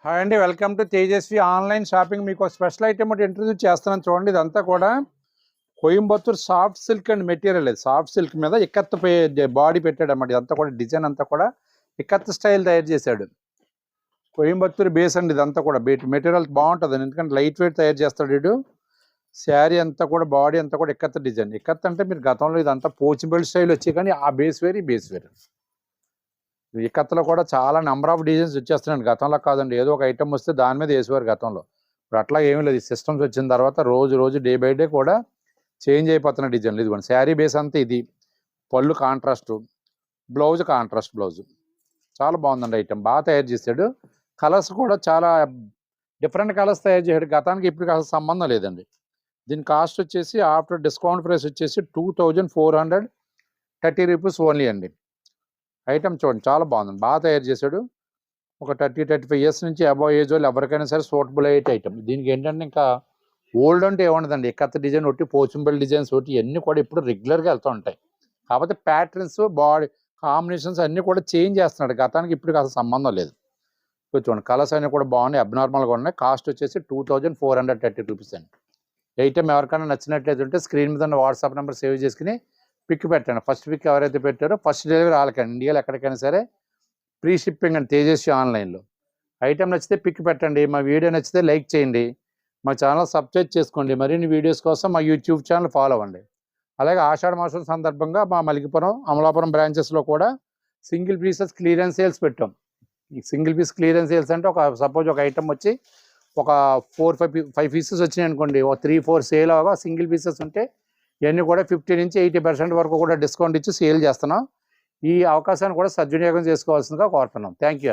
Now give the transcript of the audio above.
Hi అండి, welcome to Tejaswi online shopping. మీకు special item ఒకటి ఇంట్రడ్యూస్ చేస్తున్నాను చూడండి. ఇదంతా కూడా Coimbatore soft silk and material. ఇది సాఫ్ట్ సిల్క్ మీద ఇక్కత్ బాడీ పెట్టాడు అన్నమాట. ఇదంతా కూడా డిజైన్ అంతా కూడా ఇక్కత్ స్టైల్ తయారు చేశాడు. కోయంబత్తూర్ బేస్ అండి ఇదంతా కూడా. మెటీరియల్ బాగుంటుంది ఎందుకంటే లైట్ వెయిట్ తయారు చేస్తాడు వీడు. శారీ అంతా కూడా బాడీ అంతా కూడా ఇక్కత్ డిజైన్. ఇక్కత్ అంటే మీరు గతంలో ఇదంతా పోచిబెల్ట్ స్టైల్ వచ్చి కానీ ఆ బేస్ వేరు ఈ బేస్ వేరు. ఇక్కత్తులో కూడా చాలా నెంబర్ ఆఫ్ డిజైన్స్ వచ్చేస్తున్నాయండి. గతంలో కాదండి, ఏదో ఒక ఐటమ్ వస్తే దాని మీద వేసేవారు గతంలో. ఇప్పుడు అట్లా ఏమీ లేదు. సిస్టమ్స్ వచ్చిన తర్వాత రోజు రోజు డే బై డే కూడా చేంజ్ అయిపోతున్న డిజైన్లు. ఇదిగోండి శారీ బేస్ అంతా ఇది. పళ్ళు కాంట్రాస్ట్, బ్లౌజ్ కాంట్రాస్ట్ బ్లౌజ్. చాలా బాగుందండి ఐటమ్. బాగా తయారు చేశాడు. కలర్స్ కూడా చాలా డిఫరెంట్ కలర్స్ తయారు చేశాడు. గతానికి ఇప్పుడు అసలు సంబంధం లేదండి. దీని కాస్ట్ వచ్చేసి ఆఫ్టర్ డిస్కౌంట్ ప్రైస్ వచ్చేసి 2430 రూపీస్ ఓన్లీ అండి. ఐటమ్ చూడండి చాలా బాగుంది, బాగా తయారు చేశాడు. ఒక 30-35 ఇయర్స్ నుంచి అబౌవ్ ఏజ్ వాళ్ళు ఎవరికైనా సరే సూటబుల్ అయ్యే ఐటమ్. దీనికి ఏంటంటే ఇంకా ఓల్డ్ అంటే ఏముండదండి. ఇక్కత్ డిజైన్ ఒకటి, పోచంపల్లి డిజైన్స్ ఒకటి, ఇవన్నీ కూడా ఇప్పుడు రెగ్యులర్గా వెళ్తూ ఉంటాయి. కాకపోతే ప్యాటర్న్స్, బాడీ కాంబినేషన్స్ అన్నీ కూడా చేంజ్ చేస్తున్నాడు. గతానికి ఇప్పుడు అసలు సంబంధం లేదు. చూడండి కలర్స్ అన్నీ కూడా బాగున్నాయి, అబ్నార్మల్గా ఉన్నాయి. కాస్ట్ వచ్చేసి 2430 రూపీస్ అండి. ఐటమ్ ఎవరికైనా నచ్చినట్లయితే స్క్రీన్ మీద ఉన్న వాట్సాప్ నెంబర్ సేవ్ చేసుకుని పిక్ పెట్టండి. ఫస్ట్ పిక్ ఎవరైతే పెట్టారో ఫస్ట్ డెలివరీ వాళ్ళకండి. ఇండియాలో ఎక్కడికైనా సరే ఫ్రీ షిప్పింగ్ అండి తేజస్వి ఆన్లైన్లో. ఐటమ్ నచ్చితే పిక్ పెట్టండి. మా వీడియో నచ్చితే లైక్ చేయండి. మా ఛానల్ సబ్స్క్రైబ్ చేసుకోండి. మరిన్ని వీడియోస్ కోసం మా యూట్యూబ్ ఛానల్ ఫాలో అవ్వండి. అలాగే ఆషాఢ మాసం సందర్భంగా మా మలికిపురం, అమలాపురం బ్రాంచెస్లో కూడా సింగిల్ పీసెస్ క్లియరెన్స్ సేల్స్ పెట్టాం. ఈ సింగిల్ పీస్ క్లియరెన్స్ సేల్స్ అంటే సపోజ్ ఒక ఐటమ్ వచ్చి ఒక 4-5 పీసెస్ వచ్చినాయి అనుకోండి. ఒక 3-4 సేల్ అవగా సింగిల్ పీసెస్ ఉంటే ఇవన్నీ కూడా 50 నుంచి 80% వరకు కూడా డిస్కౌంట్ ఇచ్చి సేల్ చేస్తున్నాం. ఈ అవకాశాన్ని కూడా సద్వినియోగం చేసుకోవాల్సిందిగా కోరుతున్నాం. థ్యాంక్ యూ అండి.